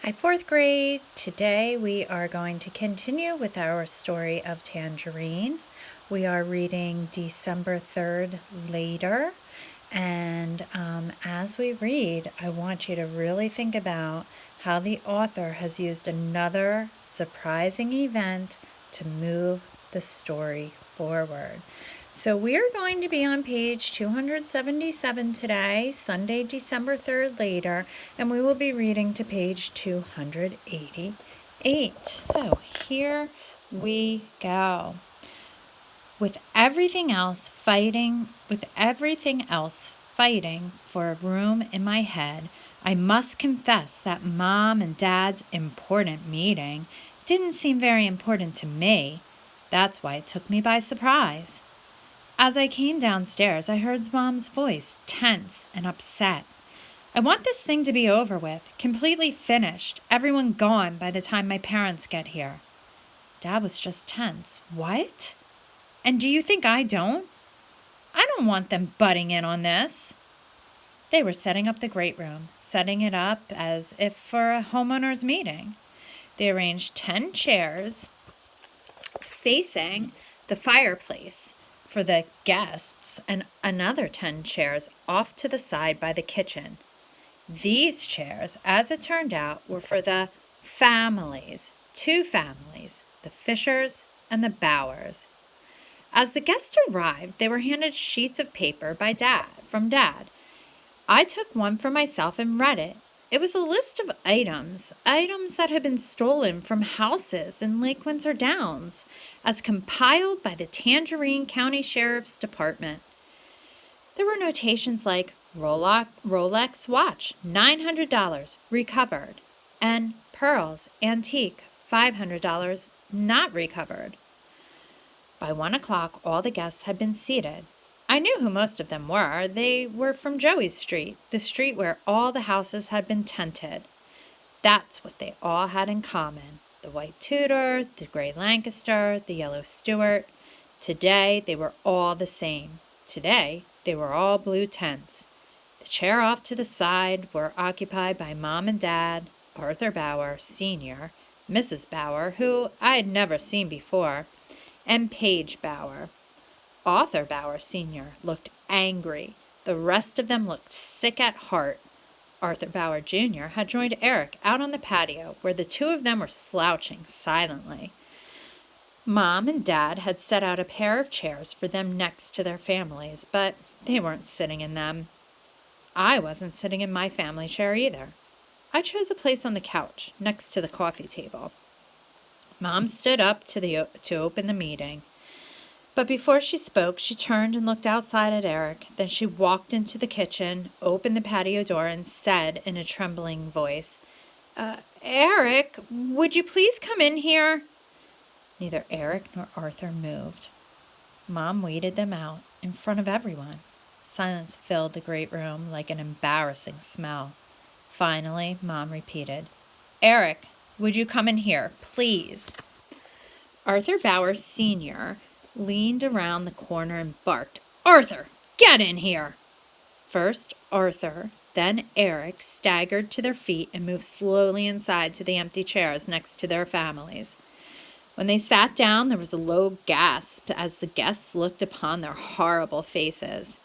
Hi, fourth grade. Today we are going to continue with our story of Tangerine. We are reading December 3rd later. And as we read, I want you to really think about how the author has used another surprising event to move the story forward. So we're going to be on page 277 today, Sunday, December 3rd later, and we will be reading to page 288. So here we go. With everything else fighting for a room in my head, I must confess that Mom and Dad's important meeting didn't seem very important to me. That's why it took me by surprise. As I came downstairs, I heard Mom's voice, tense and upset. I want this thing to be over with, completely finished, everyone gone by the time my parents get here. Dad was just tense. What? And do you think I don't? I don't want them butting in on this. They were setting up the great room, setting it up as if for a homeowners meeting. They arranged 10 chairs facing the fireplace for the guests and another 10 chairs off to the side by the kitchen. These chairs, as it turned out, were for the families, 2 families, the Fishers and the Bowers. As the guests arrived, they were handed sheets of paper from Dad. I took one for myself and read it. It was a list of items that had been stolen from houses in Lake Windsor Downs, as compiled by the Tangerine County Sheriff's Department. There were notations like Rolex watch, $900, recovered, and pearls, antique, $500, not recovered. By 1 o'clock, all the guests had been seated. I knew who most of them were. They were from Joey's Street, the street where all the houses had been tented. That's what they all had in common. The white Tudor, the gray Lancaster, the yellow Stuart. Today, they were all the same. Today, they were all blue tents. The chair off to the side were occupied by Mom and Dad, Arthur Bower, Sr., Mrs. Bower, who I had never seen before, and Paige Bower. Arthur Bower Sr. looked angry. The rest of them looked sick at heart. Arthur Bower Jr. had joined Eric out on the patio, where the 2 of them were slouching silently. Mom and Dad had set out a pair of chairs for them next to their families, but they weren't sitting in them. I wasn't sitting in my family chair either. I chose a place on the couch, next to the coffee table. Mom stood up to open the meeting. But before she spoke, she turned and looked outside at Eric. Then she walked into the kitchen, opened the patio door, and said in a trembling voice, Eric, would you please come in here? Neither Eric nor Arthur moved. Mom waited them out in front of everyone. Silence filled the great room like an embarrassing smell. Finally, Mom repeated, Eric, would you come in here, please? Arthur Bower Sr. leaned around the corner and barked, Arthur, get in here! First Arthur, then Eric staggered to their feet and moved slowly inside to the empty chairs next to their families. When they sat down, there was a low gasp as the guests looked upon their horrible faces.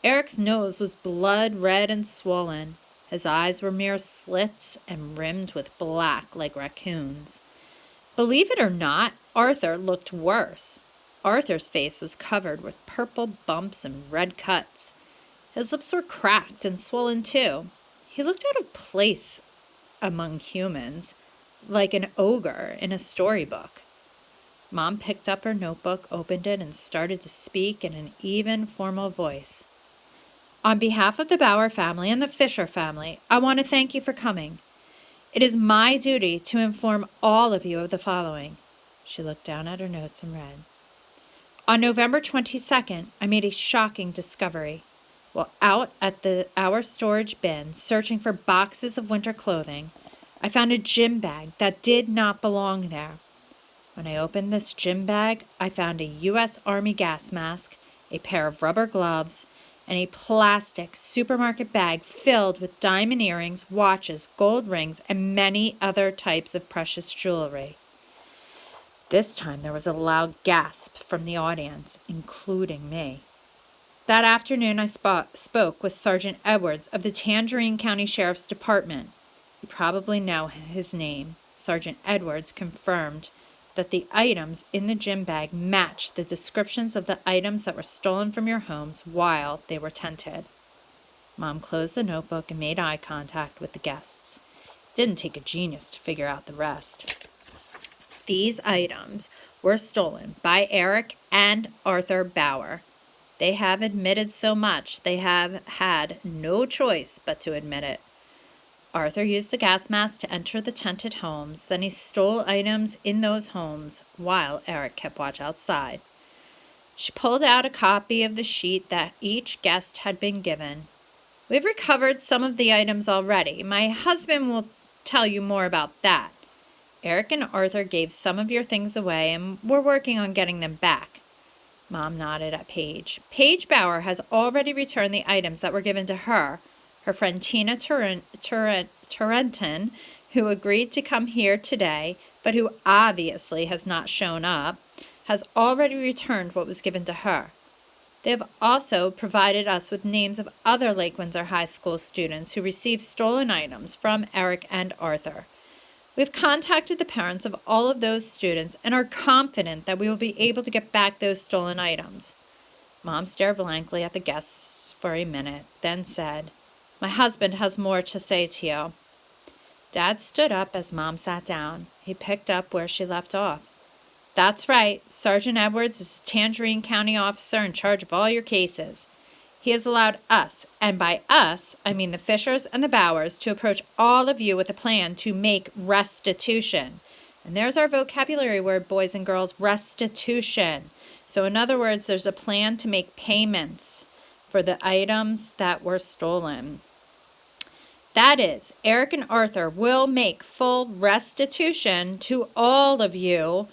Eric's nose was blood red and swollen. His eyes were mere slits and rimmed with black like raccoons. Believe it or not, Arthur looked worse. Arthur's face was covered with purple bumps and red cuts. His lips were cracked and swollen too. He looked out of place among humans, like an ogre in a storybook. Mom picked up her notebook, opened it, and started to speak in an even, formal voice. On behalf of the Bower family and the Fisher family, I want to thank you for coming. It is my duty to inform all of you of the following. She looked down at her notes and read. On November 22nd, I made a shocking discovery. While out at our storage bin searching for boxes of winter clothing, I found a gym bag that did not belong there. When I opened this gym bag, I found a U.S. Army gas mask, a pair of rubber gloves, and a plastic supermarket bag filled with diamond earrings, watches, gold rings, and many other types of precious jewelry. This time there was a loud gasp from the audience, including me. That afternoon I spoke with Sergeant Edwards of the Tangerine County Sheriff's Department. You probably know his name. Sergeant Edwards confirmed that the items in the gym bag matched the descriptions of the items that were stolen from your homes while they were tented. Mom closed the notebook and made eye contact with the guests. It didn't take a genius to figure out the rest. These items were stolen by Eric and Arthur Bauer. They have admitted so much, they have had no choice but to admit it. Arthur used the gas mask to enter the tented homes, then he stole items in those homes while Eric kept watch outside. She pulled out a copy of the sheet that each guest had been given. We've recovered some of the items already. My husband will tell you more about that. Eric and Arthur gave some of your things away, and we're working on getting them back. Mom nodded at Paige. Paige Bauer has already returned the items that were given to her. Her friend Tina Tarenton, who agreed to come here today, but who obviously has not shown up, has already returned what was given to her. They have also provided us with names of other Lake Windsor High School students who received stolen items from Eric and Arthur. We've contacted the parents of all of those students and are confident that we will be able to get back those stolen items. Mom stared blankly at the guests for a minute, then said, My husband has more to say to you. Dad stood up as Mom sat down. He picked up where she left off. That's right. Sergeant Edwards is the Tangerine County officer in charge of all your cases. He has allowed us, and by us, I mean the Fishers and the Bowers, to approach all of you with a plan to make restitution. And there's our vocabulary word, boys and girls, restitution. So in other words, there's a plan to make payments for the items that were stolen. That is, Eric and Arthur will make full restitution to all of you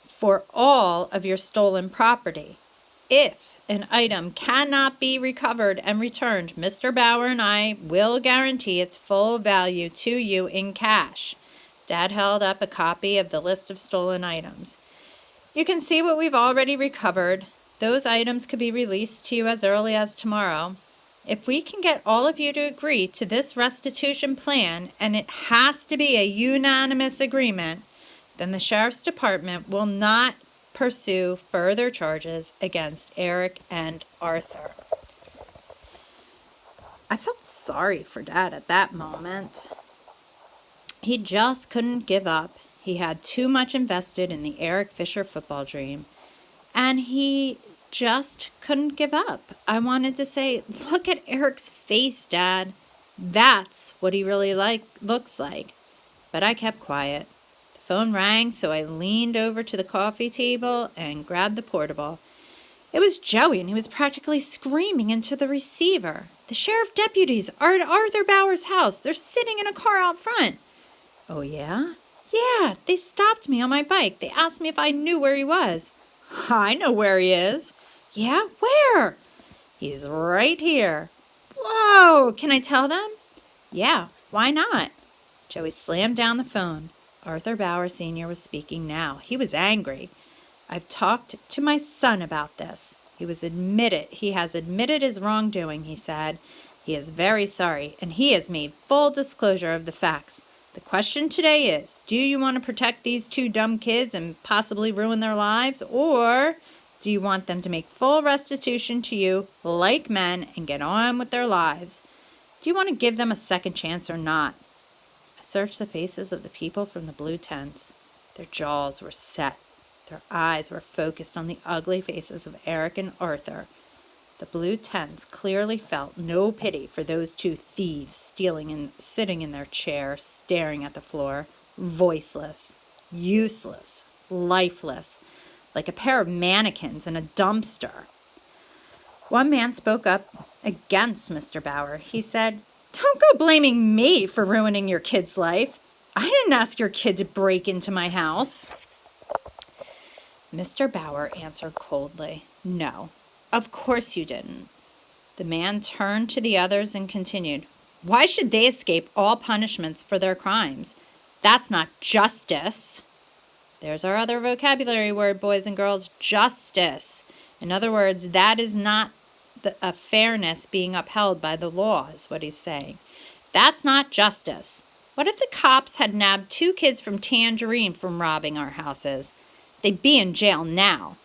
for all of your stolen property. If an item cannot be recovered and returned, Mr. Bauer and I will guarantee its full value to you in cash. Dad held up a copy of the list of stolen items. You can see what we've already recovered. Those items could be released to you as early as tomorrow. If we can get all of you to agree to this restitution plan, and it has to be a unanimous agreement, then the Sheriff's Department will not pursue further charges against Eric and Arthur. I felt sorry for Dad at that moment. He just couldn't give up. He had too much invested in the Eric Fisher football dream, and he just couldn't give up. I wanted to say, look at Eric's face, Dad. That's what he really looks like. But I kept quiet. The phone rang, so I leaned over to the coffee table and grabbed the portable. It was Joey, and he was practically screaming into the receiver. The sheriff deputies are at Arthur Bauer's house. They're sitting in a car out front. Oh, yeah? Yeah, they stopped me on my bike. They asked me if I knew where he was. I know where he is. Yeah, where? He's right here. Whoa, can I tell them? Yeah, why not? Joey slammed down the phone. Arthur Bauer Sr. was speaking now. He was angry. I've talked to my son about this. He has admitted his wrongdoing, he said. He is very sorry, and he has made full disclosure of the facts. The question today is, do you want to protect these two dumb kids and possibly ruin their lives, or do you want them to make full restitution to you like men and get on with their lives? Do you want to give them a second chance or not? I searched the faces of the people from the blue tents. Their jaws were set. Their eyes were focused on the ugly faces of Eric and Arthur. The blue tents clearly felt no pity for those two thieves sitting in their chair, staring at the floor, voiceless, useless, lifeless, like a pair of mannequins in a dumpster. One man spoke up against Mr. Bauer. He said, "Don't go blaming me for ruining your kid's life. I didn't ask your kid to break into my house." Mr. Bauer answered coldly, "No, of course you didn't. The man turned to the others and continued, "Why should they escape all punishments for their crimes? That's not justice." There's our other vocabulary word, boys and girls, justice. In other words, that is not a fairness being upheld by the law, is what he's saying. That's not justice. What if the cops had nabbed 2 kids from Tangerine from robbing our houses? They'd be in jail now.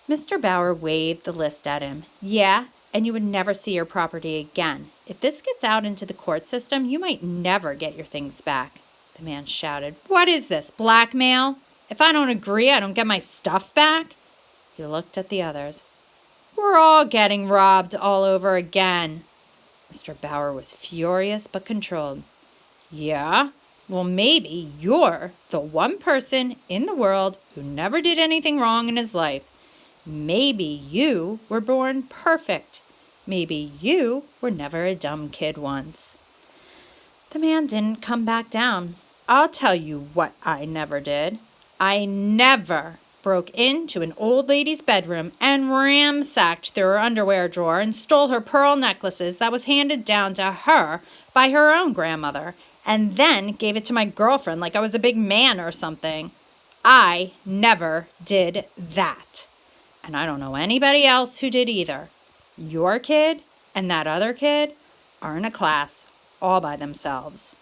Mr. Bauer waved the list at him. Yeah, and you would never see your property again. If this gets out into the court system, you might never get your things back. The man shouted, "What is this, blackmail? If I don't agree, I don't get my stuff back?" He looked at the others. "We're all getting robbed all over again." Mr. Bauer was furious but controlled. "Yeah? Well, maybe you're the one person in the world who never did anything wrong in his life. Maybe you were born perfect. Maybe you were never a dumb kid once." The man didn't come back down. "I'll tell you what I never did. I never broke into an old lady's bedroom and ransacked through her underwear drawer and stole her pearl necklaces that was handed down to her by her own grandmother, and then gave it to my girlfriend like I was a big man or something. I never did that. And I don't know anybody else who did either. Your kid and that other kid are in a class all by themselves."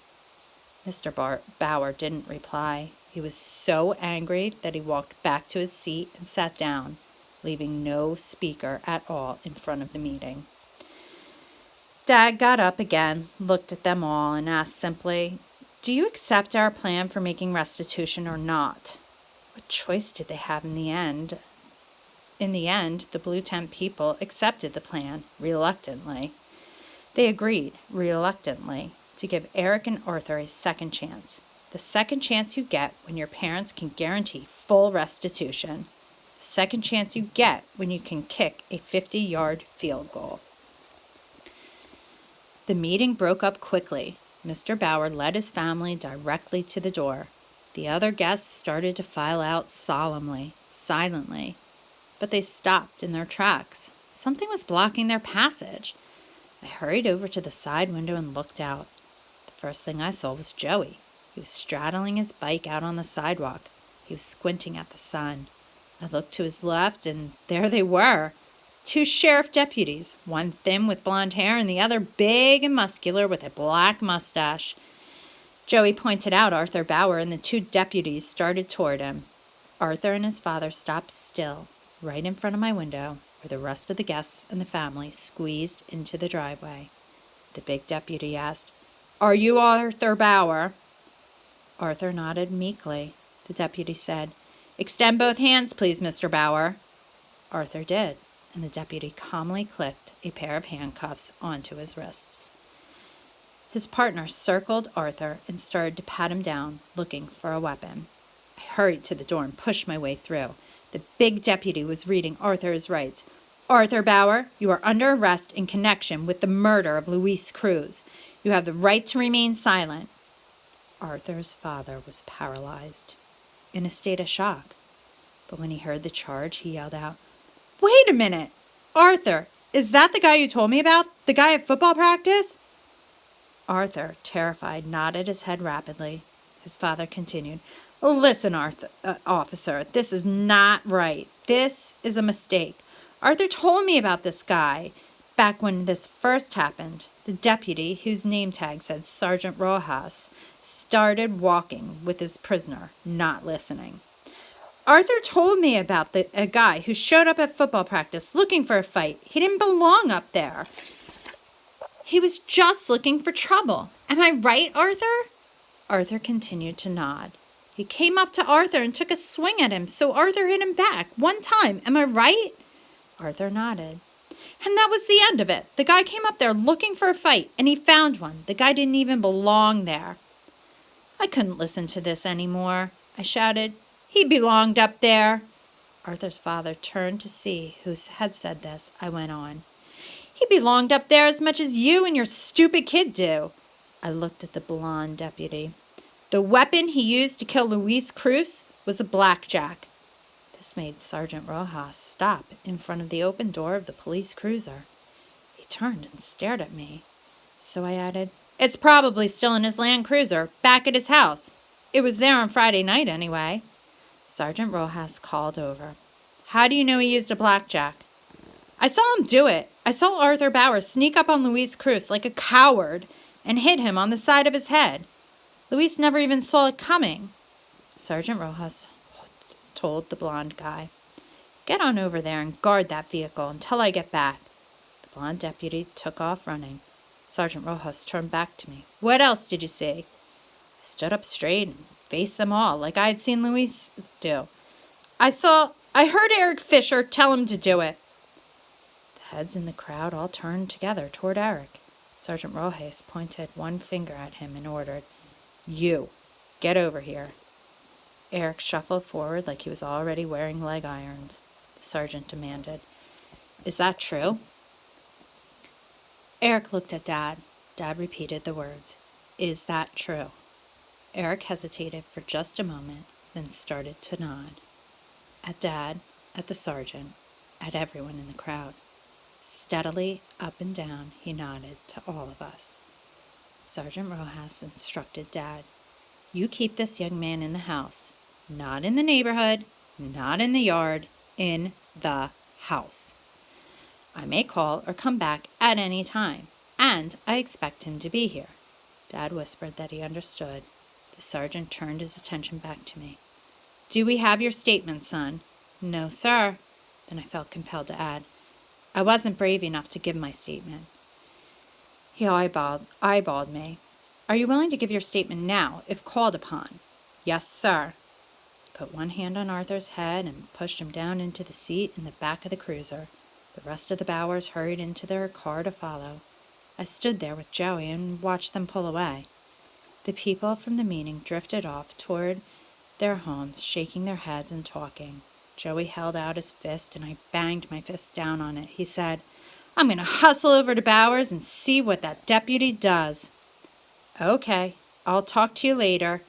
Mr. Bauer didn't reply. He was so angry that he walked back to his seat and sat down, leaving no speaker at all in front of the meeting. Dad got up again, looked at them all, and asked simply, "Do you accept our plan for making restitution or not?" What choice did they have in the end? In the end, the Blue Tent people accepted the plan, reluctantly. They agreed, reluctantly, to give Eric and Arthur a second chance. The second chance you get when your parents can guarantee full restitution. The second chance you get when you can kick a 50-yard field goal. The meeting broke up quickly. Mr. Bauer led his family directly to the door. The other guests started to file out solemnly, silently. But they stopped in their tracks. Something was blocking their passage. I hurried over to the side window and looked out. The first thing I saw was Joey. He was straddling his bike out on the sidewalk. He was squinting at the sun. I looked to his left, and there they were. 2 sheriff deputies, one thin with blonde hair and the other big and muscular with a black mustache. Joey pointed out Arthur Bauer, and the 2 deputies started toward him. Arthur and his father stopped still, right in front of my window, where the rest of the guests and the family squeezed into the driveway. The big deputy asked, "Are you Arthur Bauer?" Arthur nodded meekly. The deputy said, "Extend both hands, please, Mr. Bauer." Arthur did, and the deputy calmly clicked a pair of handcuffs onto his wrists. His partner circled Arthur and started to pat him down, looking for a weapon. I hurried to the door and pushed my way through. The big deputy was reading Arthur's rights. "Arthur Bauer, you are under arrest in connection with the murder of Luis Cruz. You have the right to remain silent." Arthur's father was paralyzed, in a state of shock. But when he heard the charge, he yelled out, "Wait a minute! Arthur, is that the guy you told me about? The guy at football practice?" Arthur, terrified, nodded his head rapidly. His father continued, "Listen, officer, this is not right. This is a mistake. Arthur told me about this guy back when this first happened." The deputy, whose name tag said Sergeant Rojas, started walking with his prisoner, not listening. "Arthur told me about a guy who showed up at football practice looking for a fight. He didn't belong up there. He was just looking for trouble. Am I right, Arthur?" Arthur continued to nod. "He came up to Arthur and took a swing at him, so Arthur hit him back one time. Am I right?" Arthur nodded. "And that was the end of it. The guy came up there looking for a fight, and he found one. The guy didn't even belong there." I couldn't listen to this anymore. I shouted, "He belonged up there." Arthur's father turned to see who had said this. I went on, "He belonged up there as much as you and your stupid kid do." I looked at the blonde deputy. "The weapon he used to kill Luis Cruz was a blackjack." This made Sergeant Rojas stop in front of the open door of the police cruiser. turned and stared at me. So I added, "It's probably still in his Land Cruiser, back at his house. It was there on Friday night anyway." Sergeant Rojas called over. "How do you know he used a blackjack?" "I saw him do it. I saw Arthur Bowers sneak up on Luis Cruz like a coward and hit him on the side of his head. Luis never even saw it coming." Sergeant Rojas told the blond guy, "Get on over there and guard that vehicle until I get back." The blond deputy took off running. Sergeant Rojas turned back to me. "What else did you see?" I stood up straight and faced them all like I had seen Luis do. I heard Eric Fisher tell him to do it." The heads in the crowd all turned together toward Eric. Sergeant Rojas pointed one finger at him and ordered, "You, get over here." Eric shuffled forward like he was already wearing leg irons. The sergeant demanded, "Is that true?" Eric looked at Dad. Dad repeated the words, "Is that true?" Eric hesitated for just a moment, then started to nod. At Dad, at the sergeant, at everyone in the crowd. Steadily, up and down, he nodded to all of us. Sergeant Rojas instructed Dad, "You keep this young man in the house. Not in the neighborhood, not in the yard, in the house. I may call or come back at any time, and I expect him to be here." Dad whispered that he understood. The sergeant turned his attention back to me. "Do we have your statement, son?" "No, sir." Then I felt compelled to add, "I wasn't brave enough to give my statement." He eyeballed me. "Are you willing to give your statement now, if called upon?" "Yes, sir." He put one hand on Arthur's head and pushed him down into the seat in the back of the cruiser. The rest of the Bowers hurried into their car to follow. I stood there with Joey and watched them pull away. The people from the meeting drifted off toward their homes, shaking their heads and talking. Joey held out his fist, and I banged my fist down on it. He said, "I'm going to hustle over to Bowers and see what that deputy does." "Okay, I'll talk to you later."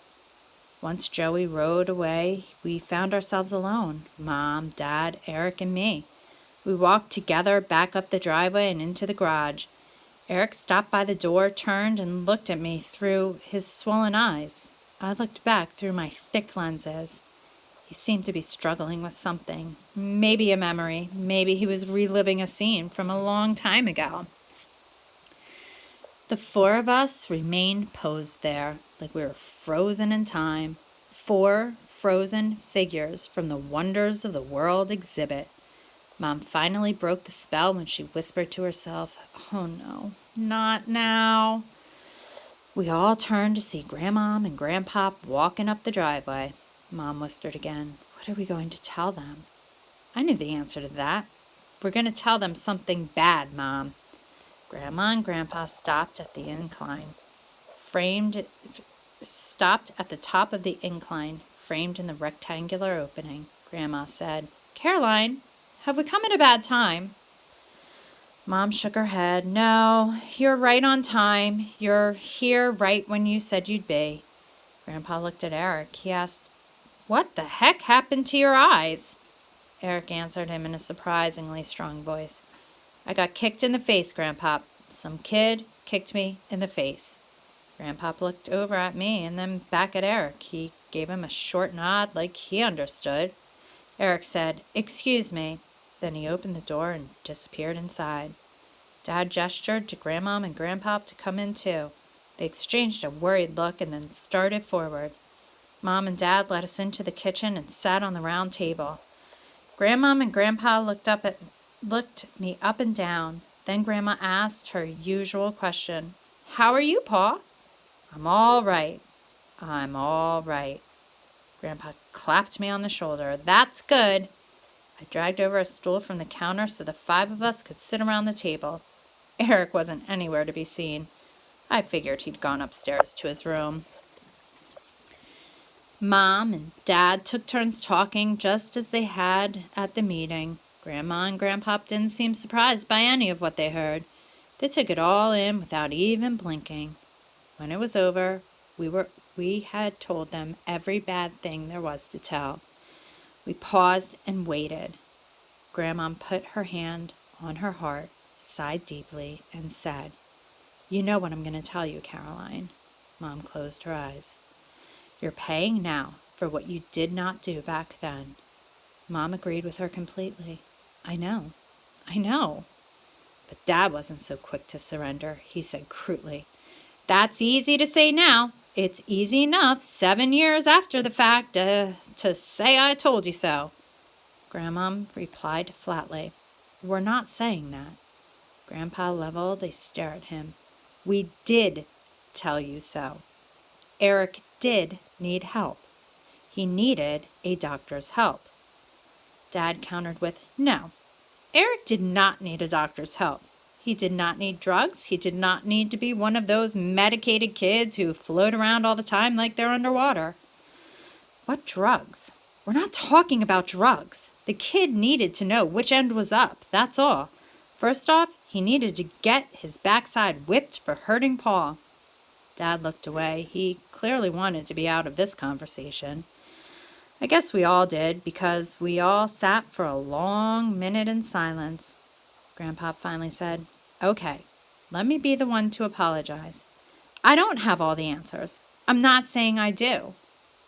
Once Joey rode away, we found ourselves alone. Mom, Dad, Eric, and me. We walked together back up the driveway and into the garage. Eric stopped by the door, turned, and looked at me through his swollen eyes. I looked back through my thick lenses. He seemed to be struggling with something. Maybe a memory. Maybe he was reliving a scene from a long time ago. The four of us remained posed there, like we were frozen in time. 4 frozen figures from the Wonders of the World exhibit. Mom finally broke the spell when she whispered to herself, "Oh no, not now." We all turned to see Grandmom and Grandpop walking up the driveway. Mom whispered again, "What are we going to tell them?" I knew the answer to that. "We're going to tell them something bad, Mom." Grandma and Grandpa stopped at the top of the incline, framed in the rectangular opening. Grandma said, "Caroline, have we come at a bad time?" Mom shook her head. "No, you're right on time. You're here right when you said you'd be." Grandpa looked at Eric. He asked, "What the heck happened to your eyes?" Eric answered him in a surprisingly strong voice. "I got kicked in the face, Grandpop. Some kid kicked me in the face." Grandpop looked over at me and then back at Eric. He gave him a short nod like he understood. Eric said, "Excuse me." Then he opened the door and disappeared inside. Dad gestured to Grandmom and Grandpop to come in too. They exchanged a worried look and then started forward. Mom and Dad led us into the kitchen and sat on the round table. Grandmom and Grandpa looked me up and down. Then Grandma asked her usual question, "How are you, Pa?" "I'm all right. I'm all right." Grandpa clapped me on the shoulder. "That's good." I dragged over a stool from the counter so the 5 of us could sit around the table. Eric wasn't anywhere to be seen. I figured he'd gone upstairs to his room. Mom and Dad took turns talking just as they had at the meeting. Grandma and Grandpop didn't seem surprised by any of what they heard. They took it all in without even blinking. When it was over, we had told them every bad thing there was to tell. We paused and waited. Grandma put her hand on her heart, sighed deeply, and said, "You know what I'm going to tell you, Caroline." Mom closed her eyes. "You're paying now for what you did not do back then." Mom agreed with her completely. I know. But Dad wasn't so quick to surrender. He said crudely, "That's easy to say now. It's easy enough 7 years after the fact to say I told you so." Grandma replied flatly, "We're not saying that." Grandpa leveled a stare at him. "We did tell you so. Eric did need help. He needed a doctor's help." Dad countered with, "No, Eric did not need a doctor's help. He did not need drugs. He did not need to be one of those medicated kids who float around all the time like they're underwater." "What drugs? We're not talking about drugs. The kid needed to know which end was up, that's all. First off, he needed to get his backside whipped for hurting Paul." Dad looked away. He clearly wanted to be out of this conversation. I guess we all did, because we all sat for a long minute in silence. Grandpa finally said, "Okay, let me be the one to apologize. I don't have all the answers. I'm not saying I do."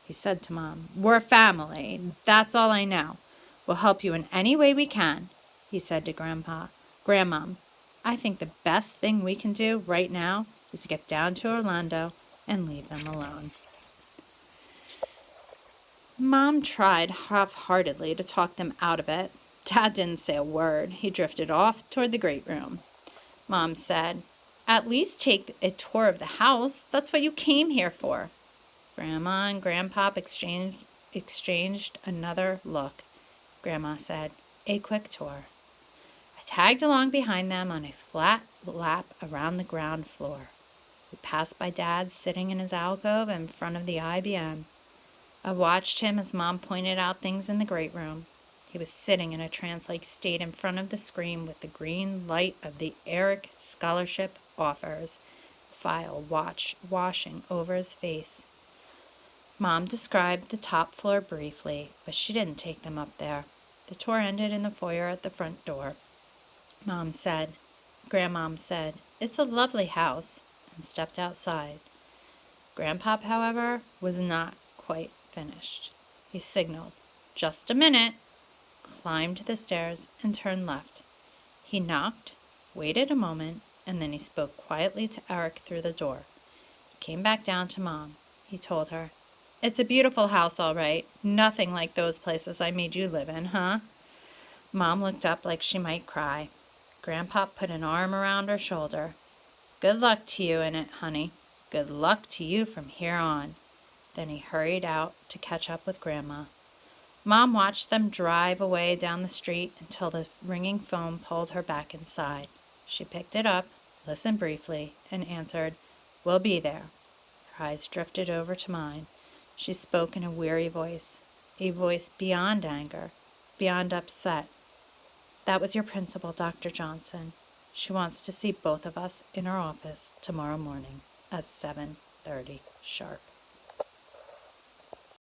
He said to Mom, "We're family. That's all I know. We'll help you in any way we can." He said to Grandmom, "I think the best thing we can do right now is to get down to Orlando and leave them alone." Mom tried half-heartedly to talk them out of it. Dad didn't say a word. He drifted off toward the great room. Mom said, "At least take a tour of the house. That's what you came here for." Grandma and Grandpop exchanged another look. Grandma said, "A quick tour." I tagged along behind them on a flat lap around the ground floor. We passed by Dad sitting in his alcove in front of the IBM. I watched him as Mom pointed out things in the great room. He was sitting in a trance-like state in front of the screen with the green light of the Eric Scholarship Offers file washing over his face. Mom described the top floor briefly, but she didn't take them up there. The tour ended in the foyer at the front door. Grandmom said, "It's a lovely house," and stepped outside. Grandpop, however, was not quite finished. He signaled, "Just a minute," climbed the stairs, and turned left. He knocked, waited a moment, and then he spoke quietly to Eric through the door. He came back down to Mom. He told her, "It's a beautiful house, all right. Nothing like those places I made you live in, huh?" Mom looked up like she might cry. Grandpa put an arm around her shoulder. "Good luck to you in it, honey. Good luck to you from here on." Then he hurried out to catch up with Grandma. Mom watched them drive away down the street until the ringing phone pulled her back inside. She picked it up, listened briefly, and answered, "We'll be there." Her eyes drifted over to mine. She spoke in a weary voice, a voice beyond anger, beyond upset. "That was your principal, Dr. Johnson. She wants to see both of us in her office tomorrow morning at 7:30 sharp."